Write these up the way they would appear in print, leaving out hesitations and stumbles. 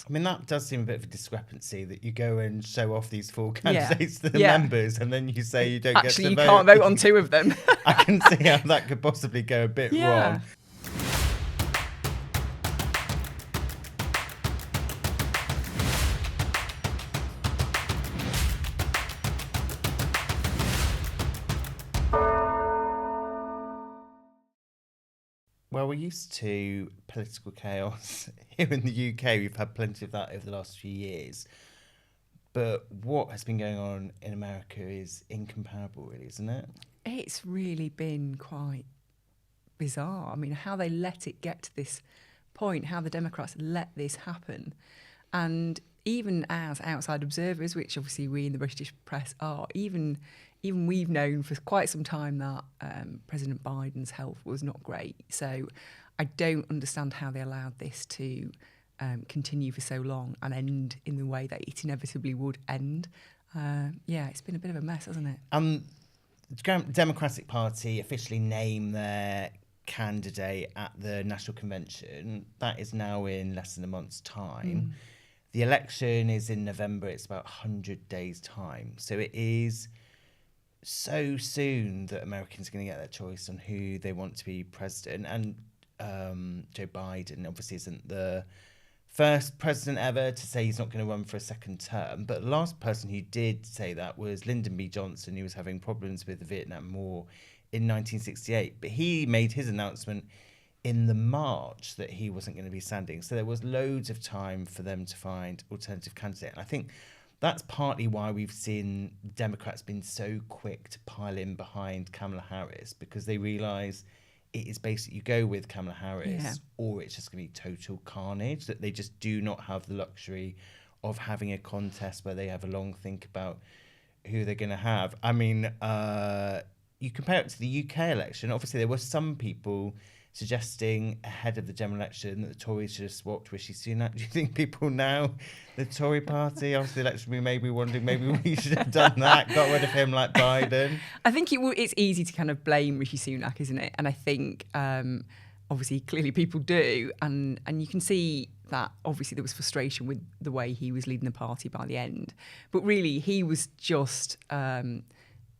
I mean, that does seem a bit of a discrepancy that you go and show off these 4 candidates to the Yeah. members and then you say you don't Actually, get to you vote. can't vote on 2 of them. I can see how that could possibly go a bit wrong. Well, we're used to political chaos here in the UK. We've had plenty of that over the last few years. But what has been going on in America is incomparable, really, isn't it? It's really been quite bizarre. I mean, how they let it get to this point, how the Democrats let this happen. And even as outside observers, which obviously we in the British press are, even we've known for quite some time that President Biden's health was not great. So I don't understand how they allowed this to continue for so long and end in the way that it inevitably would end. It's been a bit of a mess, hasn't it? The Democratic Party officially named their candidate at the National Convention. That is now in less than a month's time. The election is in November. It's about 100 days' time. So it is so soon that Americans are going to get their choice on who they want to be president. And Joe Biden obviously isn't the first president ever to say he's not going to run for a second term. But the last person who did say that was Lyndon B. Johnson, who was having problems with the Vietnam War in 1968. But he made his announcement in the March that he wasn't going to be standing. So there was loads of time for them to find alternative candidate. And I think that's partly why we've seen Democrats been so quick to pile in behind Kamala Harris, because they realise it is basically you go with Kamala Harris or it's just going to be total carnage, that they just do not have the luxury of having a contest where they have a long think about who they're going to have. I mean, you compare it to the UK election, obviously there were some people suggesting ahead of the general election that the Tories should have swapped Rishi Sunak. Do you think people now, the Tory party, after the election, we may be wondering maybe we should have done that, got rid of him like Biden? I think it's easy to kind of blame Rishi Sunak, isn't it? And I think, obviously, clearly people do. And you can see that, obviously, there was frustration with the way he was leading the party by the end. But really, he was just a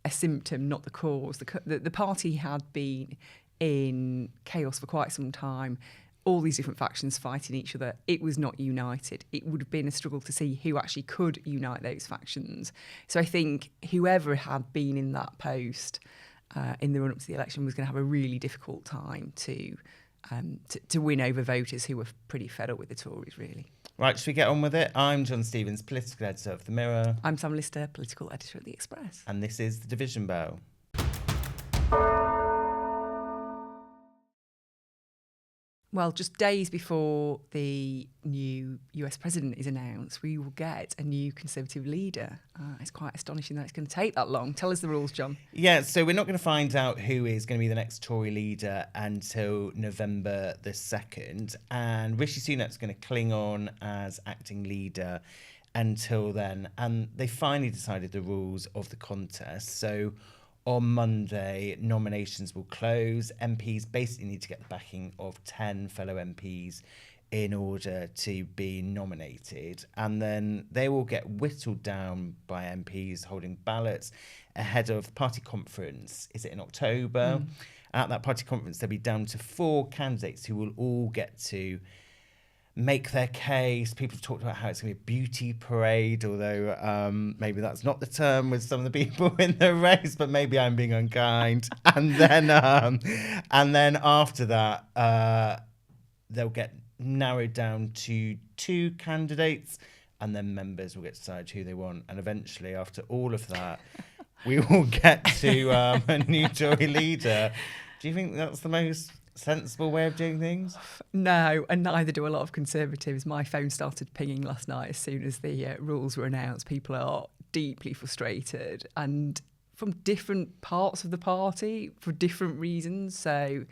symptom, not the cause. The party had been in chaos for quite some time, all these different factions fighting each other. It was not united. It would have been a struggle to see who actually could unite those factions. So I think whoever had been in that post in the run-up to the election was going to have a really difficult time to win over voters who were pretty fed up with the Tories, really. Right, should we get on with it? I'm John Stevens, political editor of The Mirror. I'm Sam Lister, political editor at The Express. And this is The Division Bell. Well, just days before the new US president is announced, we will get a new Conservative leader. It's quite astonishing that it's going to take that long. Tell us the rules, John. Yeah, so we're not going to find out who is going to be the next Tory leader until November the 2nd. And Rishi Sunak's going to cling on as acting leader until then. And they finally decided the rules of the contest. So on Monday, nominations will close. MPs basically need to get the backing of 10 fellow MPs in order to be nominated. And then they will get whittled down by MPs holding ballots ahead of the party conference. Is it in October? At that party conference, they'll be down to 4 candidates who will all get to make their case. People have talked about how it's going to be a beauty parade, although maybe that's not the term with some of the people in the race, but maybe I'm being unkind. And then after that, they'll get narrowed down to 2 candidates, and then members will get to decide who they want. And eventually, after all of that, we will get to a new Tory leader. Do you think that's the most sensible way of doing things? No, and neither do a lot of Conservatives. My phone started pinging last night as soon as the rules were announced. People are deeply frustrated, and from different parts of the party for different reasons. So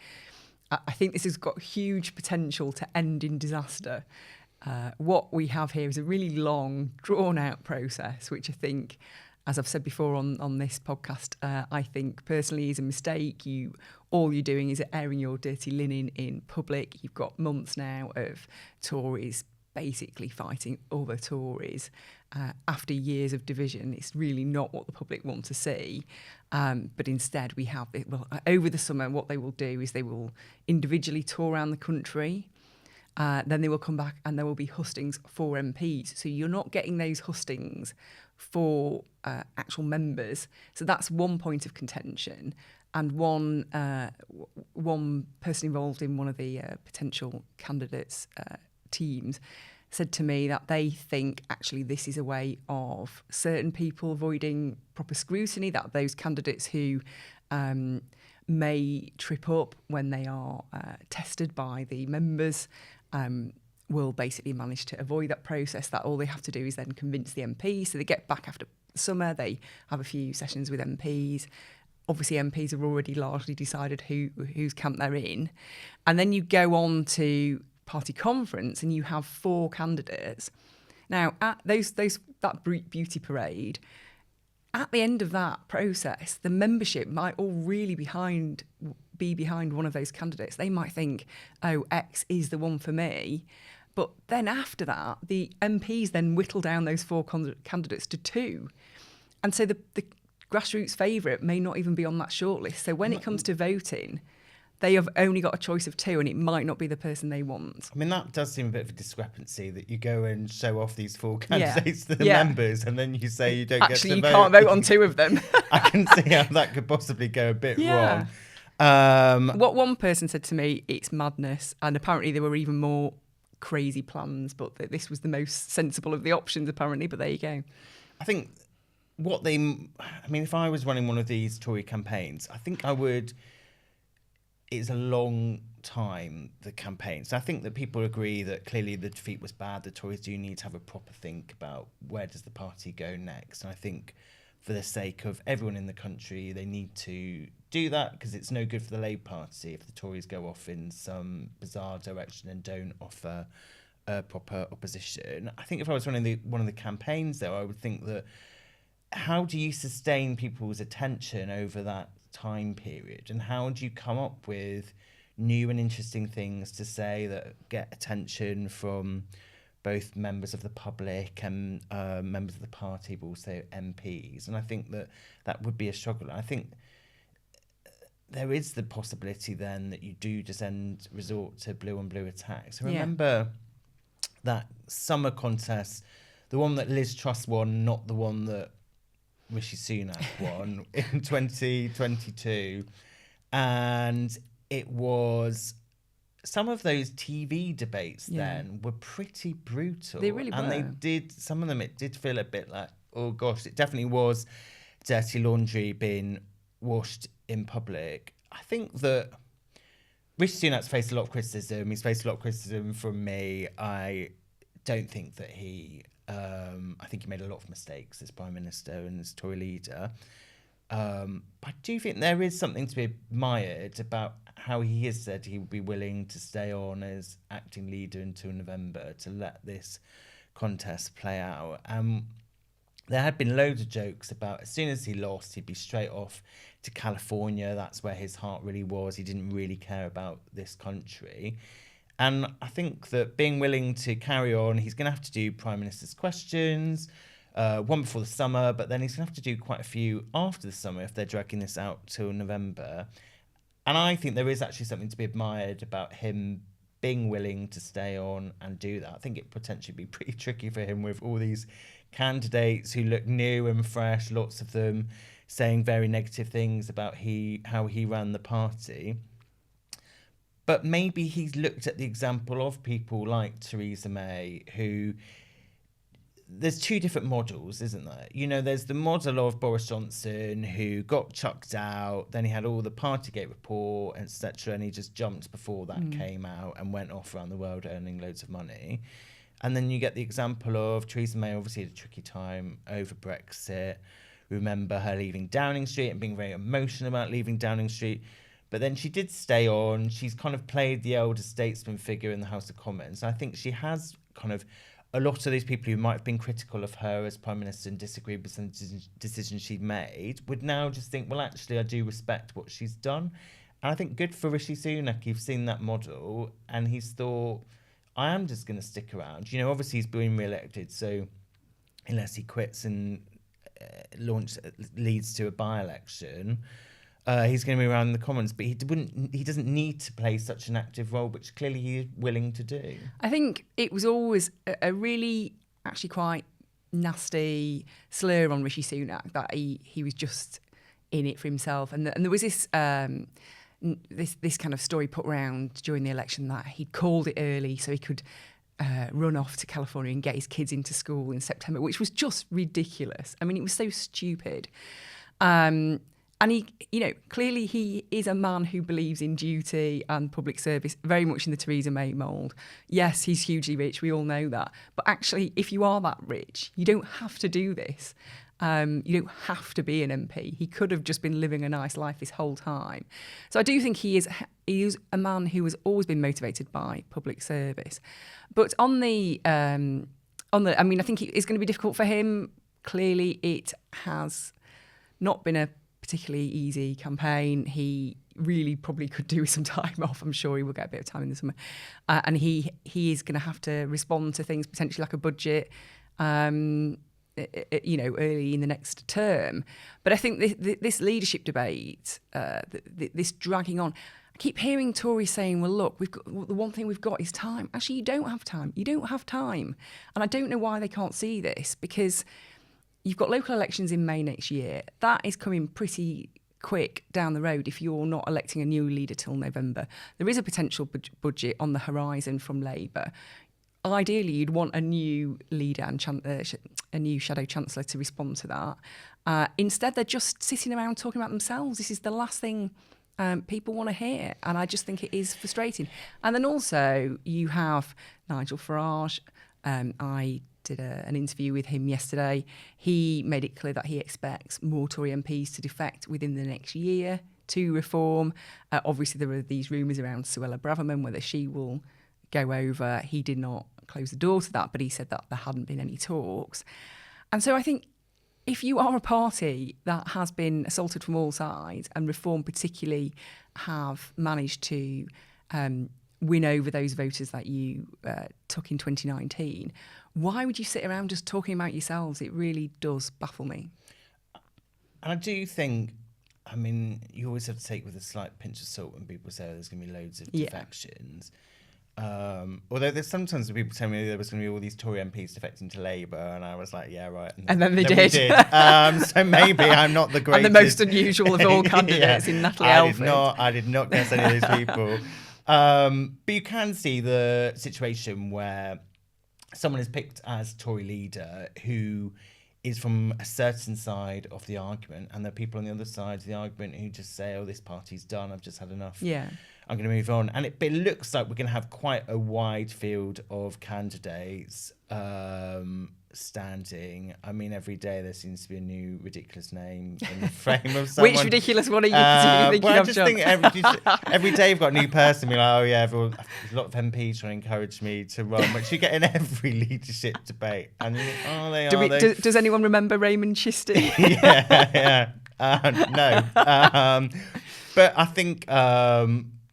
I think this has got huge potential to end in disaster. What we have here is a really long, drawn-out process, which I think, as I've said before on this podcast, I think personally is a mistake. All you're doing is airing your dirty linen in public. You've got months now of Tories basically fighting other Tories after years of division. It's really not what the public want to see. But instead we have it. Well, over the summer, what they will do is they will individually tour around the country. Then they will come back and there will be hustings for MPs. So you're not getting those hustings for actual members. So that's one point of contention. And one person involved in one of the potential candidates' teams said to me that they think actually this is a way of certain people avoiding proper scrutiny, that those candidates who may trip up when they are tested by the members will basically manage to avoid that process, that all they have to do is then convince the MP. So they get back after the summer, they have a few sessions with MPs. Obviously, MPs have already largely decided whose camp they're in. And then you go on to party conference and you have 4 candidates. Now, at that beauty parade, at the end of that process, the membership might all really be behind one of those candidates. They might think, oh, X is the one for me. But then after that, the MPs then whittle down those 4 candidates to 2. And so the grassroots favourite may not even be on that shortlist. So when it comes to voting, they have only got a choice of 2 and it might not be the person they want. I mean, that does seem a bit of a discrepancy that you go and show off these 4 candidates to the members and then you say you don't get to vote. Actually, you can't vote on 2 of them. I can see how that could possibly go a bit wrong. What one person said to me, it's madness. And apparently there were even more crazy plans, but this was the most sensible of the options, apparently. But there you go. I think if I was running one of these Tory campaigns, I think I would. It's a long time, the campaign. So I think that people agree that clearly the defeat was bad. The Tories do need to have a proper think about where does the party go next. And I think for the sake of everyone in the country, they need to do that because it's no good for the Labour Party if the Tories go off in some bizarre direction and don't offer a proper opposition. I think if I was running one of the campaigns, though, I would think that how do you sustain people's attention over that time period, and how do you come up with new and interesting things to say that get attention from both members of the public and members of the party, but also MPs? And I think that would be a struggle. I think there is the possibility then that you do just resort to blue on blue attacks. I remember that summer contest, the one that Liz Truss won, not the one that Rishi Sunak won in 2022, and it was some of those TV debates then were pretty brutal. They really were. And some of them, it did feel a bit like, oh gosh, it definitely was dirty laundry being washed in public. I think that Rishi Sunak's faced a lot of criticism. He's faced a lot of criticism from me. I don't think that I think he made a lot of mistakes as Prime Minister and as Tory leader. But I do think there is something to be admired about how he has said he would be willing to stay on as acting leader until November to let this contest play out. There had been loads of jokes about as soon as he lost, he'd be straight off to California. That's where his heart really was. He didn't really care about this country. And I think that being willing to carry on, he's going to have to do Prime Minister's questions, one before the summer, but then he's going to have to do quite a few after the summer if they're dragging this out till November. And I think there is actually something to be admired about him being willing to stay on and do that. I think it potentially be pretty tricky for him with all these candidates who look new and fresh, lots of them saying very negative things about how he ran the party. But maybe he's looked at the example of people like Theresa May, who there's 2 different models, isn't there? You know, there's the model of Boris Johnson who got chucked out, then he had all the Partygate report, etc., and he just jumped before that came out and went off around the world earning loads of money. And then you get the example of Theresa May, obviously had a tricky time over Brexit. Remember her leaving Downing Street and being very emotional about leaving Downing Street. But then she did stay on. She's kind of played the elder statesman figure in the House of Commons. I think she has kind of a lot of these people who might have been critical of her as Prime Minister and disagreed with some decisions she'd made would now just think, well, actually, I do respect what she's done. And I think good for Rishi Sunak. You've seen that model and he's thought, I am just going to stick around. You know, obviously he's being re-elected, so unless he quits and leads to a by-election, he's going to be around in the Commons. But he doesn't need to play such an active role, which clearly he is willing to do. I think it was always a really, actually quite nasty slur on Rishi Sunak that he was just in it for himself, and there was this this kind of story put around during the election that he'd called it early so he could run off to California and get his kids into school in September, which was just ridiculous. I mean, it was so stupid. And he, you know, clearly he is a man who believes in duty and public service, very much in the Theresa May mould. Yes, he's hugely rich, we all know that. But actually, if you are that rich, you don't have to do this. You don't have to be an MP. He could have just been living a nice life this whole time. So I do think he is a man who has always been motivated by public service. But I mean, I think it's going to be difficult for him. Clearly, it has not been a particularly easy campaign. He really probably could do with some time off. I'm sure he will get a bit of time in the summer. And he is going to have to respond to things potentially like a budget, you know, early in the next term. But I think this leadership debate, this dragging on, I keep hearing Tory saying, well, look, the one thing we've got is time. Actually, you don't have time. You don't have time. And I don't know why they can't see this, because you've got local elections in May next year. That is coming pretty quick down the road if you're not electing a new leader till November. There is a potential budget on the horizon from Labour. Ideally, you'd want a new leader and a new shadow chancellor to respond to that. Instead, they're just sitting around talking about themselves. This is the last thing people want to hear, and I just think it is frustrating. And then also, you have Nigel Farage. I did an interview with him yesterday. He made it clear that he expects more Tory MPs to defect within the next year to reform. Obviously, there are these rumours around Suella Braverman, whether she will go over. He did not close the door to that, but he said that there hadn't been any talks. And so I think if you are a party that has been assaulted from all sides, and Reform particularly have managed to win over those voters that you took in 2019, why would you sit around just talking about yourselves? It really does baffle me. And I do think, I mean, you always have to take with a slight pinch of salt when people say there's going to be loads of defections. Although there's sometimes people tell me there was going to be all these Tory MPs defecting to Labour, and I was like, yeah, right. And then they did. So maybe I'm not the greatest. And the most unusual of all candidates in Natalie Elford. I did not guess any of those people. But you can see the situation where someone is picked as Tory leader who is from a certain side of the argument, and there are people on the other side of the argument who just say, oh, this party's done, I've just had enough. Yeah. I'm going to move on. And it looks like we're going to have quite a wide field of candidates standing. I mean, every day there seems to be a new ridiculous name in the frame of someone. Which ridiculous one are you particularly thinking well, of, I just think every day you've got a new person. Be like, oh yeah, there's a lot of MPs trying to encourage me to run, which you get in every leadership debate. And you think, does anyone remember Raymond Chisty? yeah. No. But I think...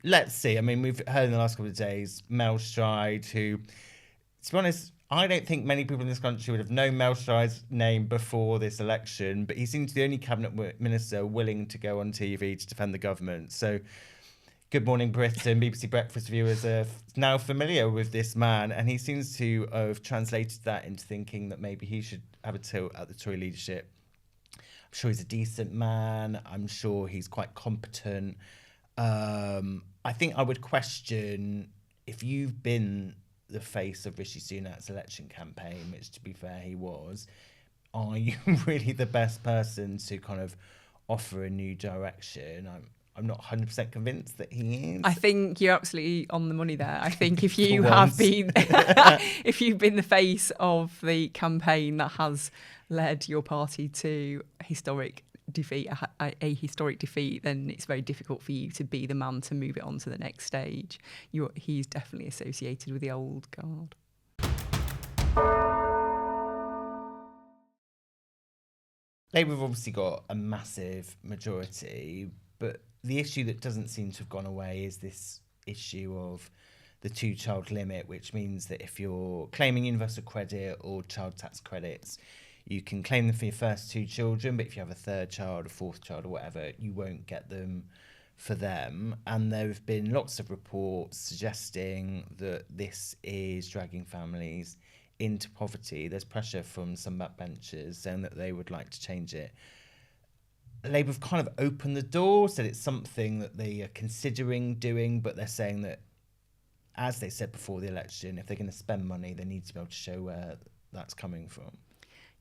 let's see. I mean, we've heard in the last couple of days Mel Stride, who, to be honest, I don't think many people in this country would have known Mel Stride's name before this election, but he seems the only cabinet minister willing to go on TV to defend the government. So, Good Morning Britain, BBC Breakfast viewers are now familiar with this man, and he seems to have translated that into thinking that maybe he should have a tilt at the Tory leadership. I'm sure he's a decent man. I'm sure he's quite competent. I think I would question if you've been the face of Rishi Sunak's election campaign, which to be fair he was, are you really the best person to kind of offer a new direction? I'm not 100% convinced that he is. I think you're absolutely on the money there. I think if you have been if you've been the face of the campaign that has led your party to a historic defeat, then it's very difficult for you to be the man to move it on to the next stage. He's definitely associated with the old guard. Labour have obviously got a massive majority, but the issue that doesn't seem to have gone away is this issue of the 2-child limit, which means that if you're claiming universal credit or child tax credits, you can claim them for your first 2 children, but if you have a 3rd child, a 4th child or whatever, you won't get them for them. And there have been lots of reports suggesting that this is dragging families into poverty. There's pressure from some backbenchers saying that they would like to change it. Labour have kind of opened the door, said it's something that they are considering doing, but they're saying that, as they said before the election, if they're going to spend money, they need to be able to show where that's coming from.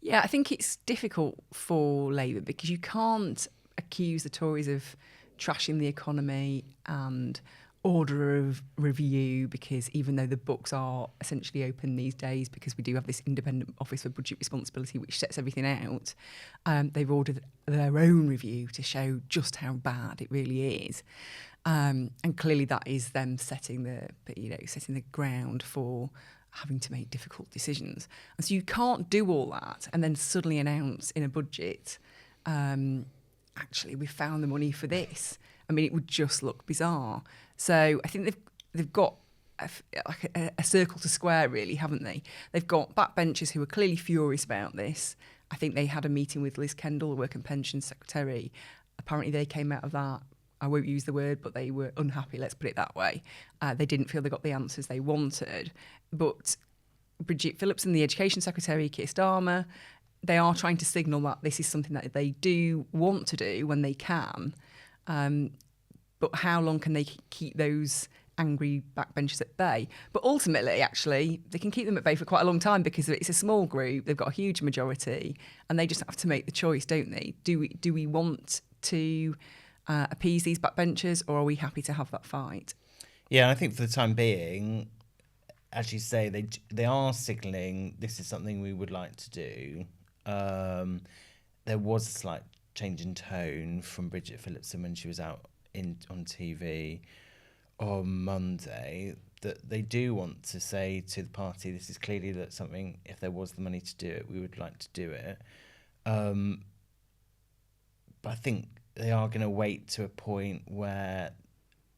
Yeah, I think it's difficult for Labour because you can't accuse the Tories of trashing the economy and order of review, because even though the books are essentially open these days, because we do have this independent office for budget responsibility which sets everything out, they've ordered their own review to show just how bad it really is. And clearly that is them setting the ground for having to make difficult decisions. And so you can't do all that and then suddenly announce in a budget, actually, we've found the money for this. I mean, it would just look bizarre. So I think they've got a circle to square, really, haven't they? They've got backbenchers who are clearly furious about this. I think they had a meeting with Liz Kendall, the Work and Pensions Secretary. Apparently they came out of that, I won't use the word, but they were unhappy, let's put it that way. They didn't feel they got the answers they wanted. But Bridget Phillipson, the Education Secretary, Keir Starmer, they are trying to signal that this is something that they do want to do when they can. But how long can they keep those angry backbenchers at bay? But ultimately, actually, they can keep them at bay for quite a long time because it's a small group, they've got a huge majority, and they just have to make the choice, don't they? Do we want to appease these backbenchers, or are we happy to have that fight? Yeah, I think for the time being, as you say, they are signalling this is something we would like to do. There was a slight change in tone from Bridget Phillipson when she was out on TV on Monday, that they do want to say to the party, this is clearly that something, if there was the money to do it, we would like to do it. But I think they are going to wait to a point where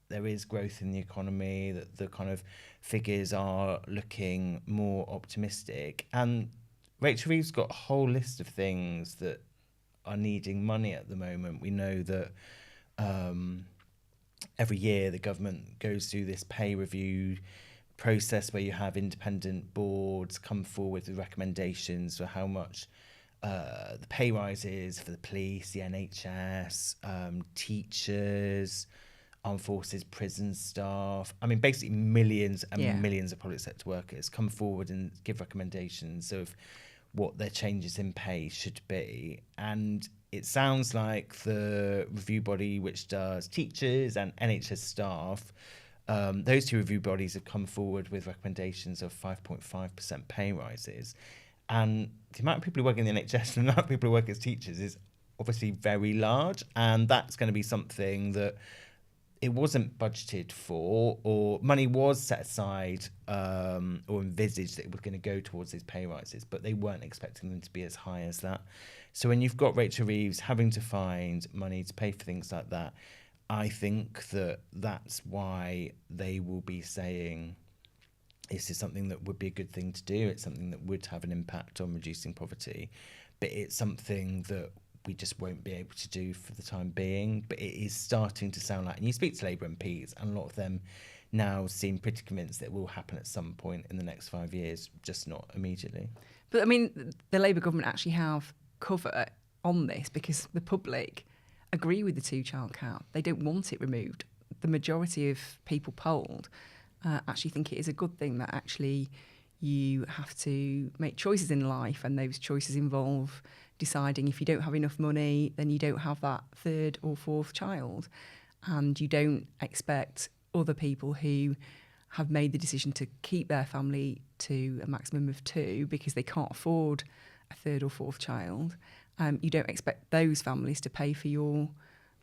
there is growth in the economy, that the kind of figures are looking more optimistic. And Rachel Reeves got a whole list of things that are needing money at the moment. We know that every year the government goes through this pay review process where you have independent boards come forward with recommendations for how much the pay rise is for the police, the NHS, teachers, armed forces, prison staff. I mean, basically millions and millions of public sector workers come forward and give recommendations of what their changes in pay should be. And it sounds like the review body, which does teachers and NHS staff, those two review bodies have come forward with recommendations of 5.5% pay rises. And the amount of people who work in the NHS and the amount of people who work as teachers is obviously very large. And that's going to be something that it wasn't budgeted for, or money was set aside or envisaged that it was going to go towards these pay rises, but they weren't expecting them to be as high as that. So when you've got Rachel Reeves having to find money to pay for things like that, I think that that's why they will be saying this is something that would be a good thing to do. It's something that would have an impact on reducing poverty, but it's something that we just won't be able to do for the time being. But it is starting to sound like, and you speak to Labour MPs, and a lot of them now seem pretty convinced that it will happen at some point in the next 5 years, just not immediately. But I mean, the Labour government actually have cover on this because the public agree with the 2-child cap. They don't want it removed. The majority of people polled actually think it is a good thing that actually you have to make choices in life, and those choices involve deciding if you don't have enough money, then you don't have that 3rd or 4th child. And you don't expect other people who have made the decision to keep their family to a maximum of 2 because they can't afford a 3rd or 4th child. You don't expect those families to pay for your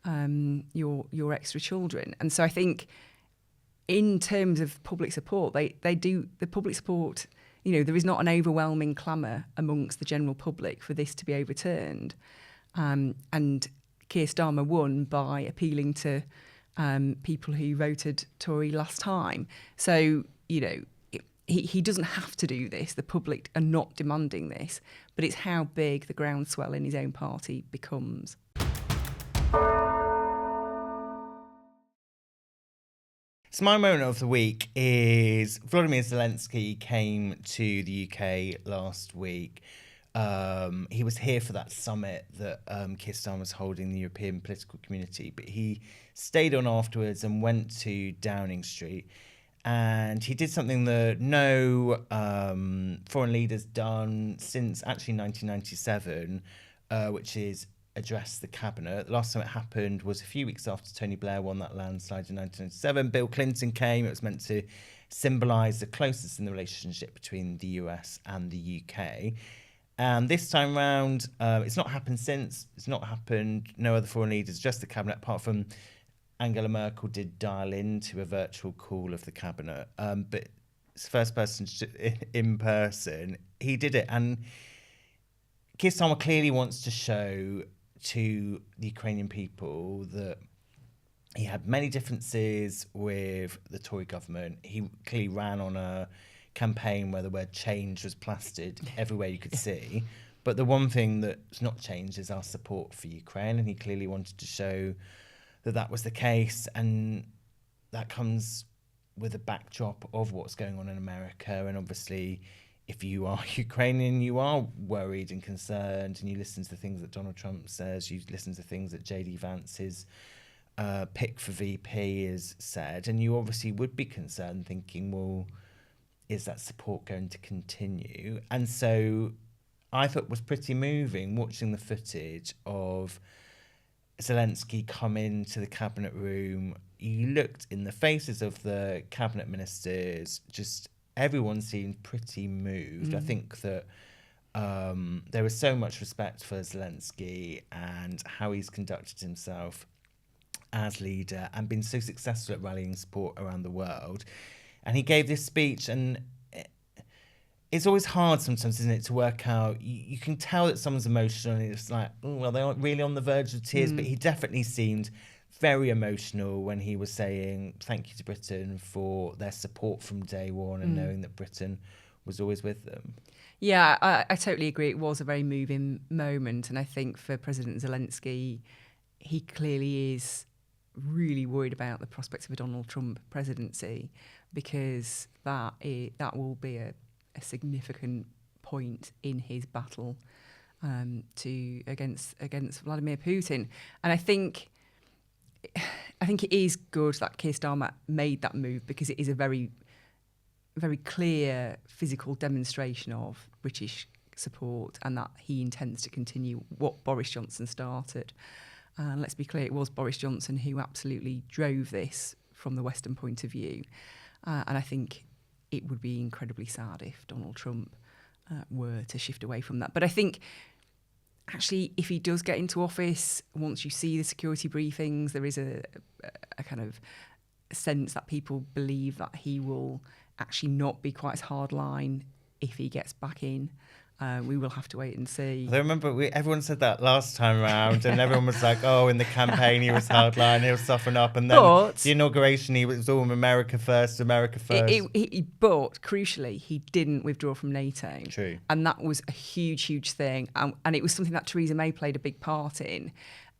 extra children. And so I think in terms of public support, they do the public support. You know, there is not an overwhelming clamour amongst the general public for this to be overturned. And Keir Starmer won by appealing to people who voted Tory last time. So, he doesn't have to do this. The public are not demanding this, but it's how big the groundswell in his own party becomes. So my moment of the week is Volodymyr Zelenskyy came to the UK last week. He was here for that summit that Keir Starmer was holding in the European political community, but he stayed on afterwards and went to Downing Street. And he did something that no foreign leader's done since actually 1997, which is address the cabinet. The last time it happened was a few weeks after Tony Blair won that landslide in 1997. Bill Clinton came. It was meant to symbolise the closeness in the relationship between the US and the UK. And this time round, it's not happened since. It's not happened. No other foreign leaders, just the cabinet, apart from Angela Merkel did dial into a virtual call of the cabinet. But it's the first person in person. He did it. And Keir Starmer clearly wants to show to the Ukrainian people that he had many differences with the Tory government. He clearly ran on a campaign where the word change was plastered everywhere you could see. But the one thing that's not changed is our support for Ukraine. And he clearly wanted to show that that was the case. And that comes with a backdrop of what's going on in America. And obviously, if you are Ukrainian, you are worried and concerned, and you listen to the things that Donald Trump says, you listen to things that J.D. Vance, his pick for VP, has said, and you obviously would be concerned, thinking, well, is that support going to continue? And so I thought it was pretty moving watching the footage of Zelenskyy come into the cabinet room. You looked in the faces of the cabinet ministers, just everyone seemed pretty moved. I think that there was so much respect for Zelenskyy and how he's conducted himself as leader and been so successful at rallying support around the world. And he gave this speech, and it's always hard sometimes, isn't it, to work out. You can tell that someone's emotional, and it's like, oh, well, they aren't really on the verge of tears, but he definitely seemed very emotional when he was saying thank you to Britain for their support from day one and knowing that Britain was always with them. Yeah, I totally agree. It was a very moving moment. And I think for President Zelenskyy, he clearly is really worried about the prospects of a Donald Trump presidency, because that will be a significant point in his battle against Vladimir Putin. And I think it is good that Keir Starmer made that move, because it is a very, very clear physical demonstration of British support, and that he intends to continue what Boris Johnson started. And let's be clear, it was Boris Johnson who absolutely drove this from the Western point of view. And I think it would be incredibly sad if Donald Trump were to shift away from that. But I think actually, if he does get into office, once you see the security briefings, there is a kind of sense that people believe that he will actually not be quite as hardline if he gets back in. We will have to wait and see. I remember everyone said that last time around, and everyone was like, oh, in the campaign he was hardline, he'll soften up. And then the inauguration, he was all America first, America first. But crucially, he didn't withdraw from NATO. True. And that was a huge, huge thing. And it was something that Theresa May played a big part in.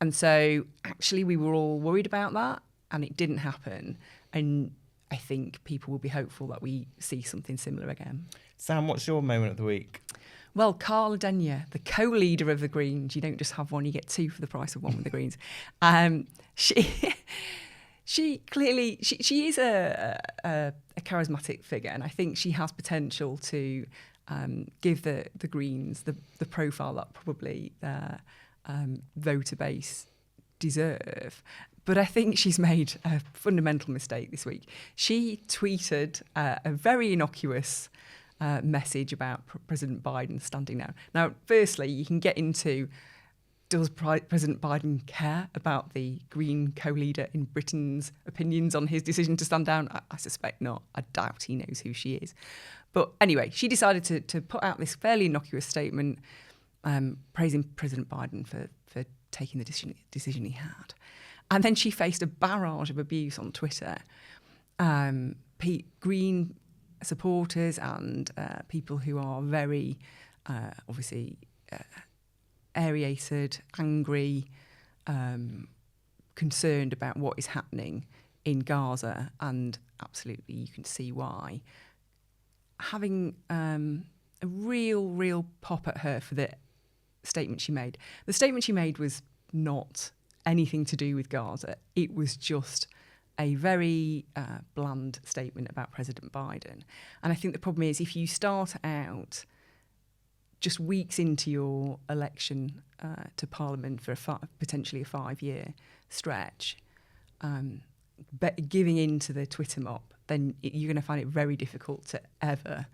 And so actually we were all worried about that, and it didn't happen. And I think people will be hopeful that we see something similar again. Sam, what's your moment of the week? Well, Carla Denyer, the co-leader of the Greens, you don't just have one, you get two for the price of one with the Greens. She clearly is a charismatic figure, and I think she has potential to give the Greens the profile that probably their voter base deserve. But I think she's made a fundamental mistake this week. She tweeted a very innocuous message about President Biden standing down. Now, firstly, you can get into, does President Biden care about the Green co-leader in Britain's opinions on his decision to stand down? I suspect not. I doubt he knows who she is. But anyway, she decided to put out this fairly innocuous statement praising President Biden for taking the decision he had. And then she faced a barrage of abuse on Twitter. Green supporters and people who are very, obviously, aerated, angry, concerned about what is happening in Gaza, and absolutely you can see why, having a real pop at her for the statement she made. The statement she made was not anything to do with Gaza. It was just a very bland statement about President Biden. And I think the problem is if you start out just weeks into your election to Parliament for potentially a 5-year stretch, giving in to the Twitter mob, then you're going to find it very difficult to ever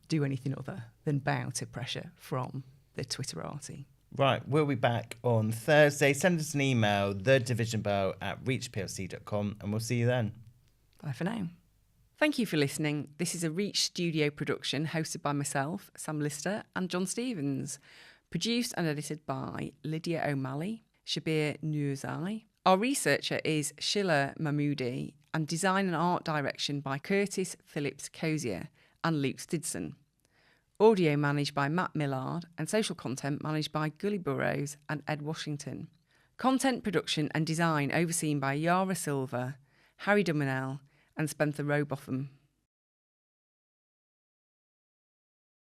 do anything other than bow to pressure from the Twitterati. Right, we'll be back on Thursday. Send us an email, thedivisionbell@reachplc.com, and we'll see you then. Bye for now. Thank you for listening. This is a Reach Studio production hosted by myself, Sam Lister, and John Stevens. Produced and edited by Lydia O'Malley, Shabir Nurzai. Our researcher is Sheila Mahmoodi, and design and art direction by Curtis Phillips Cozier and Luke Stidson. Audio managed by Matt Millard, and social content managed by Gully Burrows and Ed Washington. Content production and design overseen by Yara Silva, Harry Dumanel and Spencer Robotham.